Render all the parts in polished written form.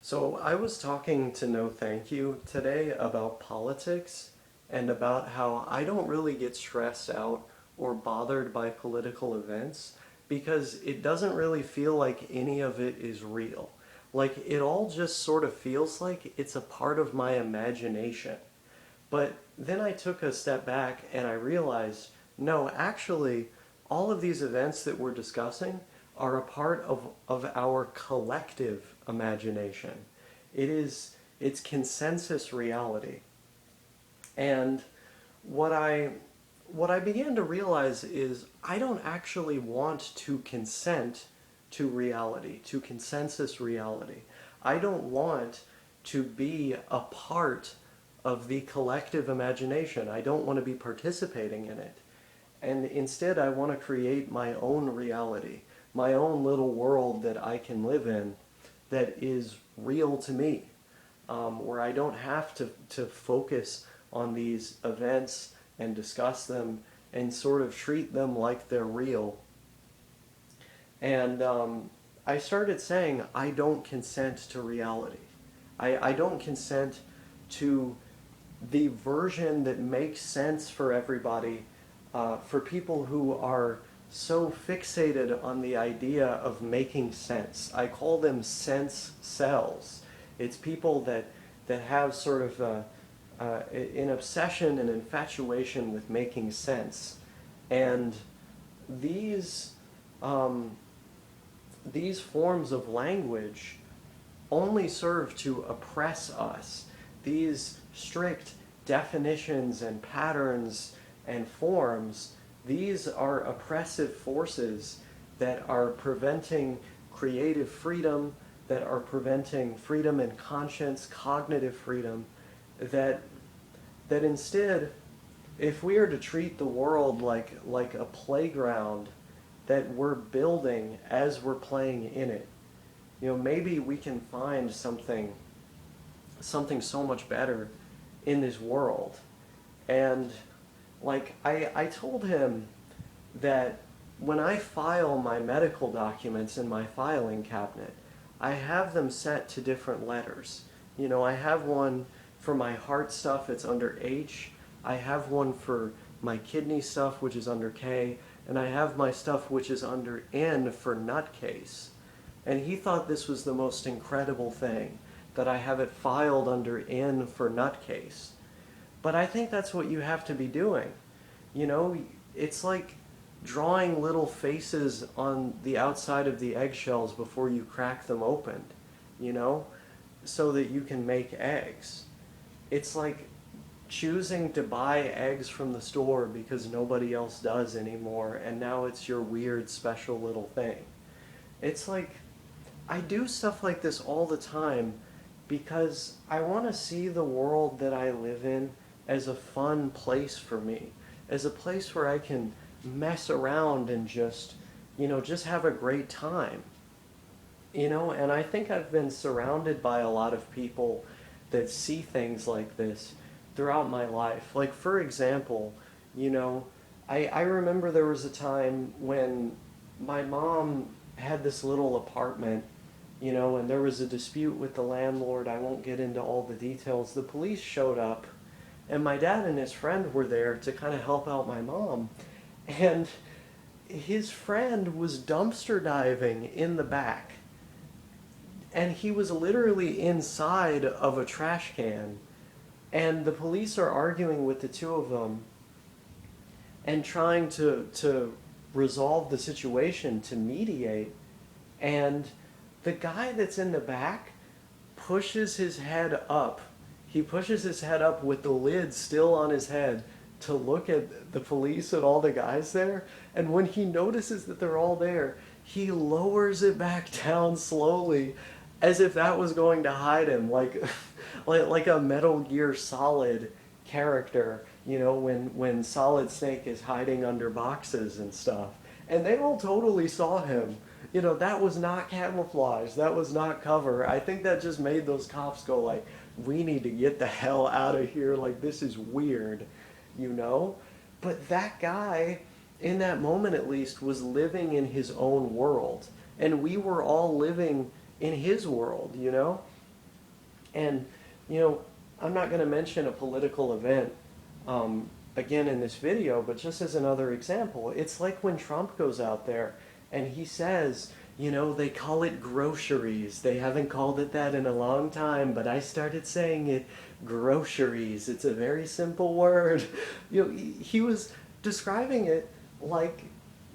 So I was talking to No Thank You today about politics and about how I don't really get stressed out or bothered by political events because it doesn't really feel like any of it is real. Like it all just sort of feels like it's a part of my imagination. But then I took a step back and I realized, no, actually, all of these events that we're discussing are a part of our collective imagination. It's consensus reality. And what I what I began to realize is I don't actually want to consent to reality, to consensus reality. I don't want to be a part of the collective imagination. I don't want to be participating in it. And instead, I want to create my own reality, my own little world that I can live in that is real to me, where I don't have to focus on these events and discuss them and sort of treat them like they're real. And I started saying, I don't consent to reality. I don't consent to the version that makes sense for everybody, for people who are so fixated on the idea of making sense. I call them sense cells. It's people that have sort of an obsession and infatuation with making sense. And these, um, these forms of language only serve to oppress us. These strict definitions and patterns and forms, these are oppressive forces that are preventing creative freedom, that are preventing freedom in conscience, cognitive freedom, that that instead, if we are to treat the world like a playground that we're building as we're playing in it, maybe we can find something so much better in this world. And like I told him that when I file my medical documents in my filing cabinet, I have them set to different letters. I have one for my heart stuff, it's under H. I have one for my kidney stuff, which is under K. And I have my stuff, which is under N for nutcase. And he thought this was the most incredible thing, that I have it filed under N for nutcase. But I think that's what you have to be doing. You know, it's like drawing little faces on the outside of the eggshells before you crack them open, you know, so that you can make eggs. It's like choosing to buy eggs from the store because nobody else does anymore, and now it's your weird special little thing. It's like I do stuff like this all the time because I want to see the world that I live in as a fun place for me, as a place where I can mess around and just have a great time. And I think I've been surrounded by a lot of people that see things like this throughout my life. Like, for example, you know, I remember there was a time when my mom had this little apartment, and there was a dispute with the landlord. I won't get into all the details. The police showed up, and my dad and his friend were there to kind of help out my mom. And his friend was dumpster diving in the back. And he was literally inside of a trash can. And the police are arguing with the two of them and trying to resolve the situation, to mediate. And the guy that's in the back pushes his head up. He pushes his head up with the lid still on his head to look at the police and all the guys there. And when he notices that they're all there, he lowers it back down slowly as if that was going to hide him, like a Metal Gear Solid character, when Solid Snake is hiding under boxes and stuff. And they all totally saw him. That was not camouflage. That was not cover. I think that just made those cops go like, we need to get the hell out of here. Like, this is weird, you know? But that guy, in that moment at least, was living in his own world. And we were all living in his world, And, you know, I'm not going to mention a political event again in this video, but just as another example, it's like when Trump goes out there and he says, you know, they call it groceries. They haven't called it that in a long time, but I started saying it groceries. It's a very simple word. You know, he was describing it like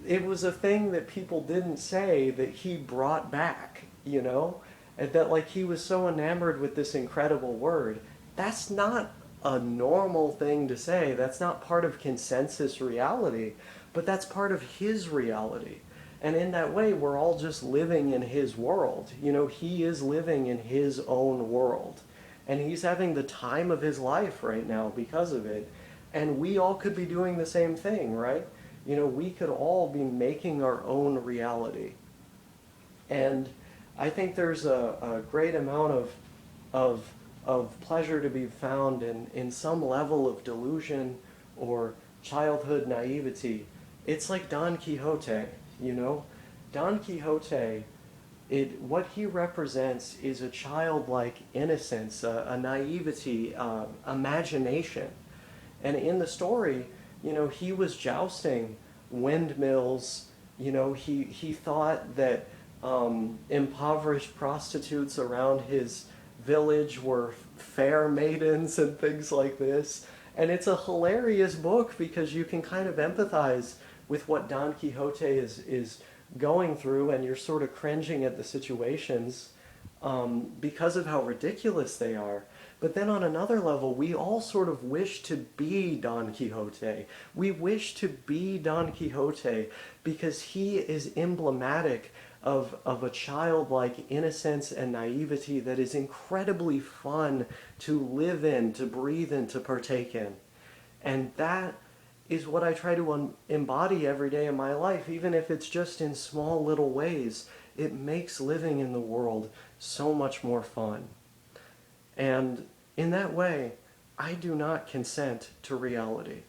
it was a thing that people didn't say that he brought back, you know? And that like he was so enamored with this incredible word. That's not a normal thing to say. That's not part of consensus reality, but that's part of his reality. And in that way, we're all just living in his world. You know, he is living in his own world. And he's having the time of his life right now because of it. And we all could be doing the same thing, right? You know, we could all be making our own reality. And I think there's a great amount of, of pleasure to be found in some level of delusion or childhood naivety. It's like Don Quixote, you know? Don Quixote, what he represents is a childlike innocence, a naivety, imagination. And in the story, you know, he was jousting windmills. You know, he thought that impoverished prostitutes around his village were fair maidens and things like this. And it's a hilarious book because you can kind of empathize with what Don Quixote is going through, and you're sort of cringing at the situations because of how ridiculous they are. But then on another level, we all sort of wish to be Don Quixote. We wish to be Don Quixote because he is emblematic of a childlike innocence and naivety that is incredibly fun to live in, to breathe in, to partake in. And that is what I try to embody every day in my life, even if it's just in small little ways. It makes living in the world so much more fun. And in that way, I do not consent to reality.